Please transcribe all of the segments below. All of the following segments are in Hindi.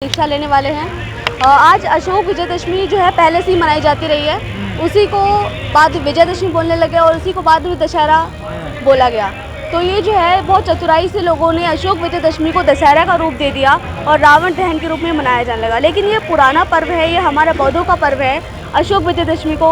दीक्षा लेने वाले हैं। आज अशोक विजयदशमी जो है पहले से ही मनाई जाती रही है, उसी को बाद विजयदशमी बोलने लगे और उसी को बाद में दशहरा बोला गया। तो ये जो है बहुत चतुराई से लोगों ने अशोक विजयदशमी को दशहरा का रूप दे दिया और रावण दहन के रूप में मनाया जाने लगा। लेकिन ये पुराना पर्व है, ये हमारा बौद्धों का पर्व है। अशोक विजयदशमी को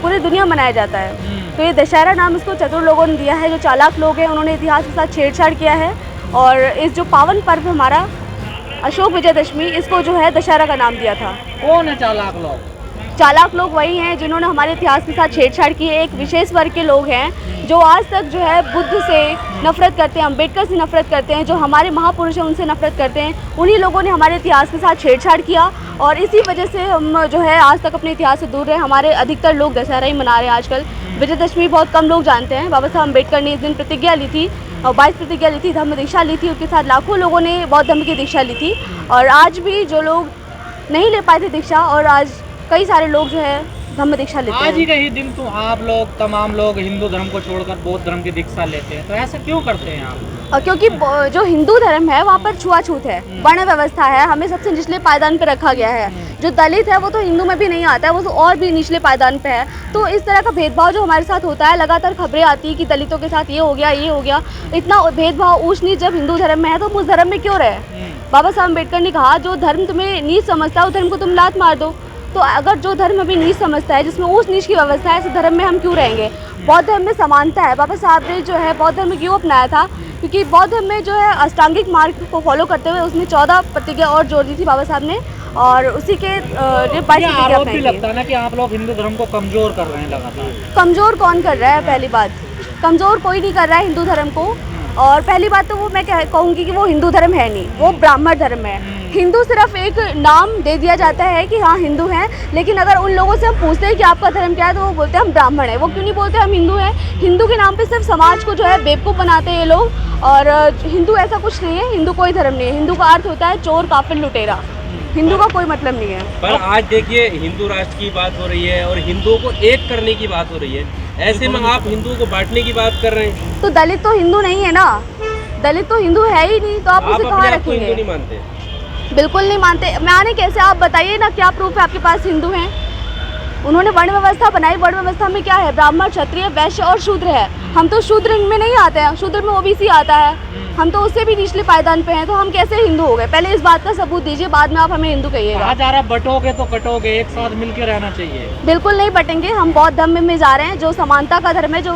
पूरी दुनिया मनाया जाता है। तो ये दशहरा नाम इसको चतुर लोगों ने दिया है, जो चालाक लोग हैं उन्होंने इतिहास के साथ छेड़छाड़ किया है। और इस जो पावन पर्व हमारा अशोक विजयदशमी, इसको जो है दशहरा का नाम दिया था। कौन है चालाक लोग? चालाक लोग वही हैं जिन्होंने हमारे इतिहास के साथ छेड़छाड़ की है। एक विशेष वर्ग के लोग हैं जो आज तक जो है बुद्ध से नफरत करते हैं, अम्बेडकर से नफरत करते हैं, जो हमारे महापुरुष हैं उनसे नफरत करते हैं। उन्हीं लोगों ने हमारे इतिहास के साथ छेड़छाड़ किया और इसी वजह से हम जो है आज तक अपने इतिहास से दूर रहे। हमारे अधिकतर लोग दशहरा ही मना रहे हैं आजकल। विजयदशमी बहुत कम लोग जानते हैं। बाबा साहब अम्बेडकर ने इस दिन प्रतिज्ञा ली थी और 22 प्रतिज्ञा ली थी, धम्म दीक्षा ली थी। उनके साथ लाखों लोगों ने बौद्ध धर्म की दीक्षा ली थी। और आज भी जो लोग नहीं ले पाए थे दीक्षा, और आज कई सारे लोग जो है धम्म दीक्षा लेते हैं। आज ही का ही दिन तो आप लोग तमाम लोग हिंदू धर्म को छोड़कर बौद्ध धर्म की दीक्षा लेते हैं, तो ऐसा क्यों करते हैं आप? क्योंकि जो हिंदू धर्म है वहाँ पर छुआछूत है, वर्ण व्यवस्था है, हमें सबसे निचले पायदान पर रखा गया है। जो दलित है वो तो हिंदू में भी नहीं आता है, वो तो और भी निचले पायदान पे है। तो इस तरह का भेदभाव जो हमारे साथ होता है, लगातार खबरें आती है कि दलितों के साथ ये हो गया, ये हो गया। इतना भेदभाव ऊंच नीच जब हिंदू धर्म में है तो हम उस धर्म में क्यों रहे? बाबा साहब अम्बेडकर ने कहा जो धर्म तुम्हें नीच समझता है उस धर्म को तुम लात मार दो। तो अगर जो धर्म अभी नीच समझता है, जिसमें ऊंच नीच की व्यवस्था है, ऐसे धर्म में हम क्यों रहेंगे? बौद्ध धर्म में समानता है। बाबा साहब ने जो है बौद्ध धर्म क्यों अपनाया था? क्योंकि बौद्ध धर्म में जो है अष्टांगिक मार्ग को फॉलो करते हुए उसमें 14 प्रतिज्ञा और जोड़ दी थी बाबा साहब ने, और उसी के 22 आरोप भी लगता है ना कि आप लोग हिंदू धर्म को कमजोर कर रहे हैं लगातार। कमजोर कौन कर रहा है? पहली बात, कमजोर कोई नहीं कर रहा है हिंदू धर्म को। और पहली बात तो वो मैं कहूँगी कि वो हिंदू धर्म है नहीं, वो ब्राह्मण धर्म है। हिंदू सिर्फ एक नाम दे दिया जाता है कि हाँ हिंदू हैं, लेकिन अगर उन लोगों से हम पूछते हैं कि आपका धर्म क्या है तो वो बोलते हैं हम ब्राह्मण हैं। वो क्यों नहीं बोलते हम हिंदू हैं? हिंदू के नाम पे सिर्फ समाज को जो है बेवकूफ़ बनाते हैं ये लोग। और हिंदू ऐसा कुछ नहीं है, हिंदू कोई धर्म नहीं है। हिंदू का अर्थ होता है चोर, काफिर, लुटेरा। हिंदू का कोई मतलब नहीं है। पर आज देखिए हिंदू राष्ट्र की बात हो रही है और हिंदुओं को एक करने की बात हो रही है, ऐसे में आप हिंदुओं को बांटने की बात कर रहे हैं। तो दलित तो हिंदू नहीं है ना, दलित तो हिंदू है ही नहीं, तो आप उसे कहाँ रखेंगे? हिंदू नहीं मानते? बिल्कुल नहीं मानते। माने कैसे? आप बताइए ना, क्या प्रूफ है आपके पास हिंदू हैं? उन्होंने वर्ण व्यवस्था बनाई। वर्ण व्यवस्था में क्या है? ब्राह्मण, क्षत्रिय, वैश्य और शूद्र है। हम तो शूद्र में नहीं आते हैं, शूद्र में ओबीसी आता है, हम तो उससे भी निचले पायदान पे हैं। तो हम कैसे हिंदू हो गए? पहले इस बात का सबूत दीजिए, बाद में आप हमें हिंदू कहिएगा। कहा जा रहा है बटोगे तो कटोगे, एक साथ मिलकर रहना चाहिए। बिल्कुल नहीं बटेंगे। हम बौद्ध धर्म में जा रहे हैं, जो समानता का धर्म है, जो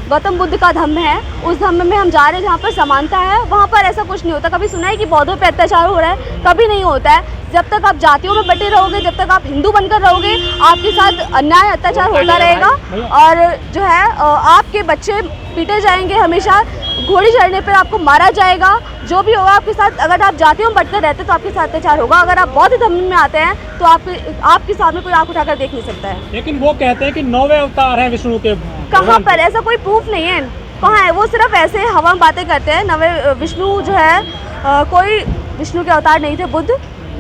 गौतम बुद्ध का धर्म है, उस धर्म में हम जा रहे हैं जहाँ पर समानता है। वहाँ पर ऐसा कुछ नहीं होता। कभी सुना है कि बौद्धों पे अत्याचार हो रहा है? कभी नहीं होता है। जब तक आप जातियों में बटे रहोगे, जब तक आप हिंदू बनकर रहोगे, आपके साथ अन्याय अत्याचार होता रहेगा। और जो है आपके बच्चे पीटे जाएंगे, हमेशा घोड़ी चढ़ने पर आपको मारा जाएगा। जो भी होगा आपके साथ, अगर आप जातियों में बटकर रहते तो आपके साथ अत्याचार होगा। अगर आप बौद्ध धर्म में आते हैं तो आपके सामने कोई आंख उठाकर देख नहीं सकता है। लेकिन वो कहते हैं कि 9वें अवतार हैं विष्णु के। कहाँ पर? ऐसा कोई प्रूफ नहीं है। कहाँ है? वो सिर्फ ऐसे हवा में बातें करते हैं। नवे विष्णु जो है कोई विष्णु के अवतार नहीं थे।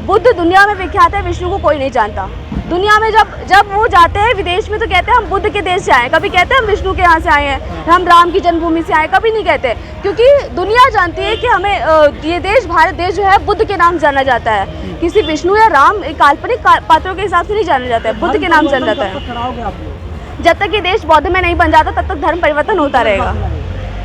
बुद्ध दुनिया में विख्यात है, विष्णु को कोई नहीं जानता। दुनिया में जब वो जाते हैं विदेश में तो कहते हैं हम बुद्ध के देश से आए हैं। कभी कहते हैं हम विष्णु के यहाँ से आए हैं, हम राम की जन्मभूमि से आए, कभी नहीं कहते। क्योंकि दुनिया जानती है कि हमें ये देश, भारत देश जो है बुद्ध के नाम जाना जाता है। किसी विष्णु या राम काल्पनिक पात्रों के हिसाब से नहीं जाना जाता है, बुद्ध के नाम जाना जाता है। जब तक ये देश बौद्ध में नहीं बन जाता तब तक धर्म परिवर्तन होता रहेगा।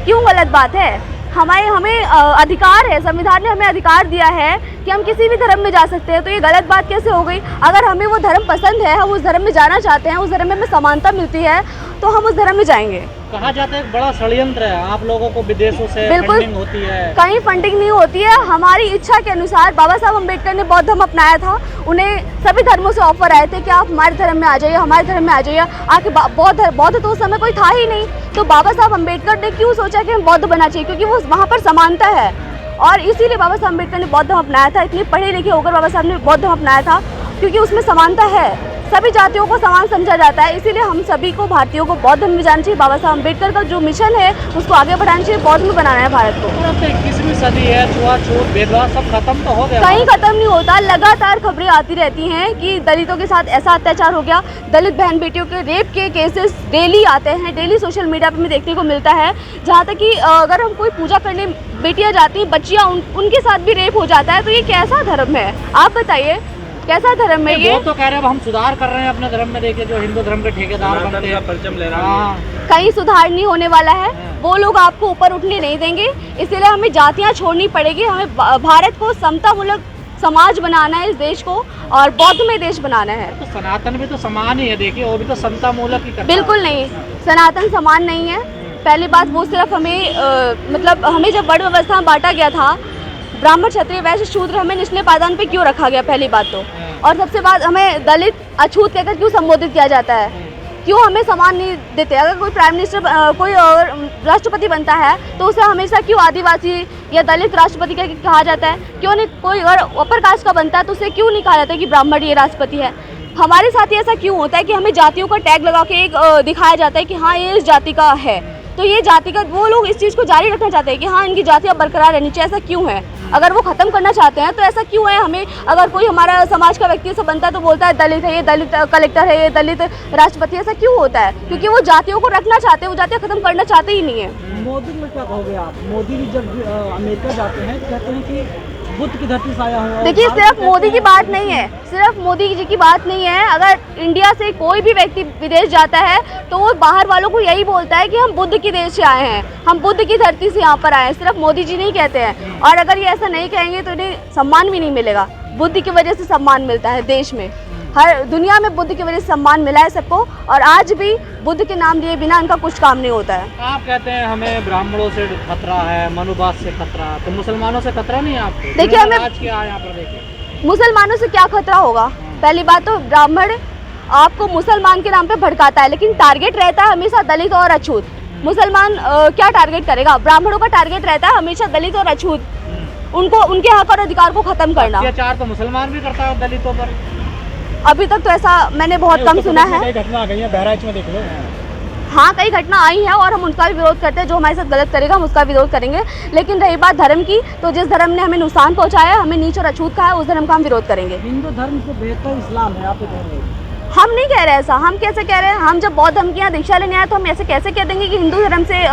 क्यों गलत बात है? हमें अधिकार है, संविधान ने हमें अधिकार दिया है कि हम किसी भी धर्म में जा सकते हैं। तो ये गलत बात कैसे हो गई? अगर हमें वो धर्म पसंद है, हम उस धर्म में जाना चाहते हैं, उस धर्म में हमें समानता मिलती है, तो हम उस धर्म में जाएंगे। कहा जाता है बड़ा षड्यंत्र है, आप लोगों को विदेशों से फंडिंग होती है। कहीं फंडिंग नहीं होती है। हमारी इच्छा के अनुसार बाबा साहब अम्बेडकर ने बौद्ध धर्म अपनाया था। उन्हें सभी धर्मों से ऑफर आए थे कि आप हमारे धर्म में आ जाइए, हमारे धर्म में आ जाइए। आके बौद्ध तो उस समय कोई था ही नहीं। तो बाबा साहब अम्बेडकर ने क्यों सोचा कि हम बौद्ध बनना चाहिए? क्योंकि वो वहाँ पर समानता है, और इसीलिए बाबा साहब अम्बेडकर ने बौद्ध धर्म अपनाया था। इतने पढ़े लिखे होकर बाबा साहब ने बौद्ध धर्म अपनाया था क्योंकि उसमें समानता है। सभी जातियों को समान समझा जाता है। इसीलिए हम सभी को भारतीयों को बौद्ध धर्म में जाना चाहिए। बाबा साहब अम्बेडकर का जो मिशन है उसको आगे बढ़ाना चाहिए, बौद्ध में बनाना है भारत को। अब तो 21वीं सदी है, छुआछूत भेदभाव सब खत्म तो हो गया। कहीं खत्म नहीं होता, लगातार खबरें आती रहती हैं कि दलितों के साथ ऐसा अत्याचार हो गया, दलित बहन बेटियों के रेप के केसेस डेली आते हैं, डेली सोशल मीडिया पर हमें देखने को मिलता है। जहाँ तक कि अगर हम कोई पूजा करने बेटियां जाती हैं, बच्चियां उनके साथ भी रेप हो जाता है। तो ये कैसा धर्म है, आप बताइए कैसा धर्म है ये? वो तो कह रहे हैं अब हम सुधार कर रहे हैं अपने धर्म में। देखिए जो हिंदू धर्म के ठेकेदार बनते हैं, परचम लहरा रहे हाँ, हैं। कहीं सुधार नहीं होने वाला है। वो लोग आपको ऊपर उठने नहीं देंगे, इसलिए हमें जातियां छोड़नी पड़ेगी। हमें भारत को समतामूलक समाज बनाना है, इस देश को, और बौद्ध में देश बनाना है। तो सनातन भी तो समान ही है, देखिए वो भी तो समता मूलक ही करता है। बिल्कुल नहीं, सनातन समान नहीं है। पहली बात वो सिर्फ हमें मतलब हमें जब वर्ण व्यवस्था में बांटा गया था, ब्राह्मण क्षत्रिय वैश्य शूद्र, हमें निचले पायदान पे क्यों रखा गया, पहली बात तो। और सबसे बात, हमें दलित अछूत कहकर क्यों संबोधित किया जाता है, क्यों हमें सम्मान नहीं देते? अगर कोई प्राइम मिनिस्टर कोई राष्ट्रपति बनता है तो उसे हमेशा क्यों आदिवासी या दलित राष्ट्रपति कहा जाता है? क्यों नहीं? कोई अगर अपर कास्ट का बनता है तो उसे क्यों नहीं कहा जाता है कि ब्राह्मण ये राष्ट्रपति है? हमारे साथ ही ऐसा क्यों होता है कि हमें जातियों का टैग लगा के एक दिखाया जाता है कि हाँ ये इस जाति का है? तो ये जाति का, वो लोग इस चीज़ को जारी रखना चाहते हैं कि हाँ इनकी जातियाँ बरकरार रहनी चाहिए। ऐसा क्यों है? अगर वो ख़त्म करना चाहते हैं तो ऐसा क्यों है? हमें अगर कोई हमारा समाज का व्यक्ति से बनता है तो बोलता है दलित है, ये दलित कलेक्टर है, ये दलित राष्ट्रपति। ऐसा क्यों होता है? क्योंकि वो जातियों को रखना चाहते हैं, वो जातियाँ ख़त्म करना चाहते ही नहीं है। मोदी में क्या कहोगे आप? मोदी भी जब अमेरिका जाते हैं कहते हैं कि बुद्ध की धरती से आया हुआ। देखिए सिर्फ मोदी की बात नहीं है, सिर्फ मोदी जी की बात नहीं है। अगर इंडिया से कोई भी व्यक्ति विदेश जाता है तो वो बाहर वालों को यही बोलता है कि हम बुद्ध की देश से आए हैं, हम बुद्ध की धरती से यहाँ पर आए हैं। सिर्फ मोदी जी नहीं कहते हैं। और अगर ये ऐसा नहीं कहेंगे तो इन्हें सम्मान भी नहीं मिलेगा। बुद्ध की वजह से सम्मान मिलता है देश में, हर दुनिया में बुद्ध की वजह से सम्मान मिला है सबको। और आज भी बुद्ध के नाम लिए बिना उनका कुछ काम नहीं होता है। आप कहते हैं हमें ब्राह्मणों से खतरा है, मनुवाद से खतरा, तो मुसलमानों से खतरा नहीं है आपको? देखिए हमें आज क्या है यहाँ पर, देखिए मुसलमानों से क्या खतरा होगा? पहली बात तो ब्राह्मण आपको मुसलमान के नाम पे भड़काता है, लेकिन टारगेट रहता है हमेशा दलित और अछूत। मुसलमान क्या टारगेट करेगा? ब्राह्मणों का टारगेट रहता है हमेशा दलित और अछूत, उनको उनके हक और अधिकार को खत्म करना। अत्याचार तो मुसलमान भी करता है दलितों पर। अभी तक तो ऐसा मैंने बहुत कम सुना है। कई घटना आ गई है, बहराइच में देख लो। हाँ कई घटना आई है और हम उनका भी विरोध करते हैं। जो हमारे साथ गलत करेगा हम उसका विरोध करेंगे। लेकिन रही बात धर्म की, तो जिस धर्म ने हमें नुकसान पहुंचाया, हमें नीच और अछूत कहा है, उस धर्म का हम विरोध करेंगे। हिंदू धर्म से बेहतर इस्लाम है, आप ये कह रहे हैं? हम नहीं कह रहे ऐसा। हम कैसे कह रहे हैं? हम जब बौद्ध धर्म की यहाँ दीक्षा लेने आए तो हम ऐसे कैसे कह देंगे कि हिंदू धर्म से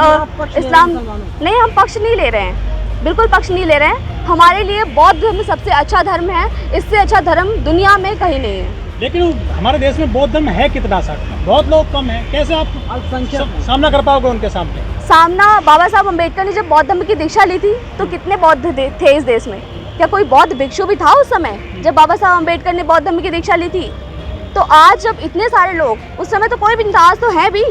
इस्लाम? नहीं, हम पक्ष नहीं ले रहे हैं, बिल्कुल पक्ष नहीं ले रहे हैं। हमारे लिए बौद्ध धर्म सबसे अच्छा धर्म है, इससे अच्छा धर्म दुनिया में कहीं नहीं है। लेकिन हमारे देश में बौद्ध धर्म है कितना सा? बहुत लोग कम है, कैसे आप सामना कर पाओगे उनके सामने? सामना, बाबा साहब अम्बेडकर ने जब बौद्ध धर्म की दीक्षा ली थी तो कितने बौद्ध थे इस देश में? क्या कोई बौद्ध भिक्षु भी था उस समय जब बाबा साहब अम्बेडकर ने बौद्ध धर्म की दीक्षा ली थी? तो आज जब इतने सारे लोग, उस समय तो कोई भी नहीं, आज तो है भी,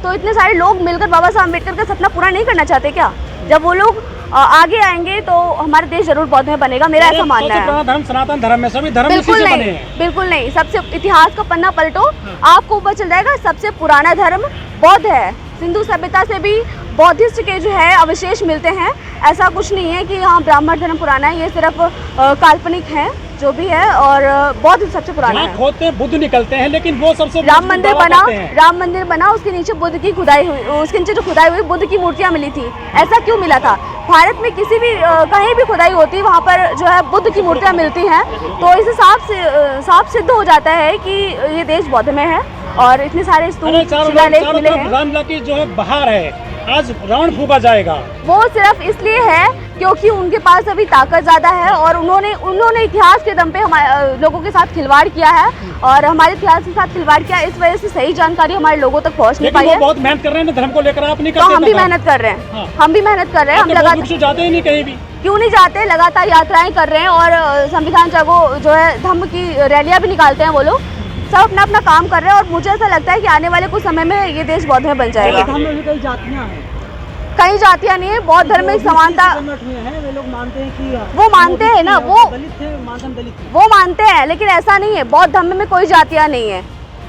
तो इतने सारे लोग मिलकर बाबा साहब अम्बेडकर का सपना पूरा नहीं करना चाहते क्या? जब वो लोग आगे आएंगे तो हमारा देश जरूर बौद्ध में बनेगा, मेरा ऐसा मानना है। धर्म सनातन धर्म है, सभी धर्म बिल्कुल नहीं, बिल्कुल नहीं। सबसे इतिहास का पन्ना पलटो, आपको पता चल जाएगा सबसे पुराना धर्म बौद्ध है। सिंधु सभ्यता से भी बौद्धिस्ट के जो है अवशेष मिलते हैं। ऐसा कुछ नहीं है कि हाँ ब्राह्मण धर्म पुराना है, ये सिर्फ काल्पनिक है जो भी है। और बौद्ध सबसे पुराना है। खोदते हैं बुद्ध निकलते हैं, लेकिन वो सबसे राम मंदिर बना, उसके नीचे बुद्ध की खुदाई हुई, उसके नीचे जो खुदाई हुई बुद्ध की मूर्तियाँ मिली थी। ऐसा क्यों मिला था? भारत में किसी भी कहीं भी खुदाई होती है वहाँ पर जो है बुद्ध की मूर्तियाँ मिलती हैं। तो इसे साफ सिद्ध हो जाता है कि ये देश बौद्ध में है और इतने सारे स्तूप शिलालेख मिले हैं। रामलला की जो है बहार है, आज रावण फूका जाएगा। वो सिर्फ इसलिए है क्योंकि उनके पास अभी ताकत ज़्यादा है और उन्होंने इतिहास के दम पे हमारे लोगों के साथ खिलवाड़ किया है और हमारे इतिहास के साथ खिलवाड़ किया। इस वजह से सही जानकारी हमारे लोगों तक पहुंच नहीं पाई है। बहुत मेहनत कर रहे हैं धर्म को लेकर, आप नहीं करते? तो हम भी मेहनत कर रहे हैं, हम भी मेहनत कर रहे हैं। हम लगातार जाते ही नहीं कहीं भी। क्यों नहीं जाते? लगातार यात्राएं कर रहे हैं और संविधान जगह जो है धम्म की रैलियां भी निकालते हैं। वो लोग सब अपना अपना काम कर रहे हैं और मुझे ऐसा लगता है कि आने वाले कुछ समय में ये देश बौद्ध में बन जाएगा। कई जातियाँ नहीं है, बौद्ध धर्म में समानता वे लोग मानते हैं कि वो मानते हैं ना, वो दलित वो मानते हैं, लेकिन ऐसा नहीं है। बौद्ध धर्म में कोई जातियाँ नहीं है।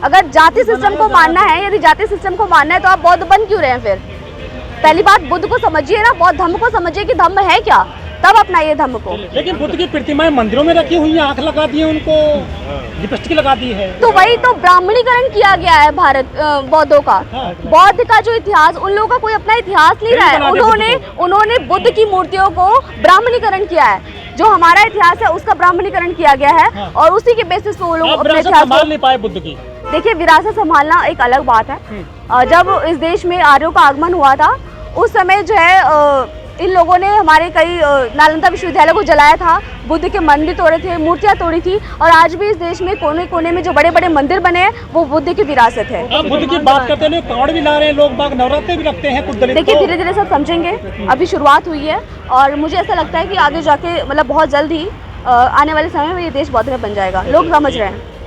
अगर जाति सिस्टम को मानना है, यदि जाति सिस्टम को मानना है तो आप बौद्ध बन क्यों रहे हैं फिर? पहली बात बुद्ध को समझिए ना, बौद्ध धर्म को समझिए कि धर्म है क्या। तब अपनाइए धर्म को। लेकिन बुद्ध की प्रतिमाएं मंदिरों में रखी हुई हैं, आंख लगा दी है उनको, लिपस्टिक लगा दी है। तो वही तो ब्राह्मणीकरण किया गया है भारत बौद्धों का। बौद्ध का जो इतिहास, उन लोगों का कोई अपना इतिहास नहीं रहा है। उन्होंने बुद्ध की मूर्तियों को ब्राह्मणीकरण किया है। जो हमारा इतिहास है उसका ब्राह्मणीकरण किया गया है और उसी के बेसिस पे वो लोग अपने इतिहास संभाल नहीं पाए बुद्ध की। देखिए, विरासत संभालना एक अलग बात है। जब इस देश में आर्यों का आगमन हुआ था उस समय जो है इन लोगों ने हमारे कई नालंदा विश्वविद्यालय को जलाया था, बुद्ध के मंदिर तोड़े थे, मूर्तियां तोड़ी थी, और आज भी इस देश में कोने कोने में जो बड़े बड़े मंदिर बने हैं वो बुद्ध की विरासत है। आप बुद्ध की बात करते हैं, कांवड़ भी ला रहे हैं लोग, बाग नवरात्रे भी रखते हैं कुछ दलित। देखिए, धीरे धीरे सब समझेंगे, अभी शुरुआत हुई है और मुझे ऐसा लगता है कि आगे जाके मतलब बहुत जल्द ही आने वाले समय में ये देश बौद्ध में बन जाएगा। लोग समझ रहे हैं।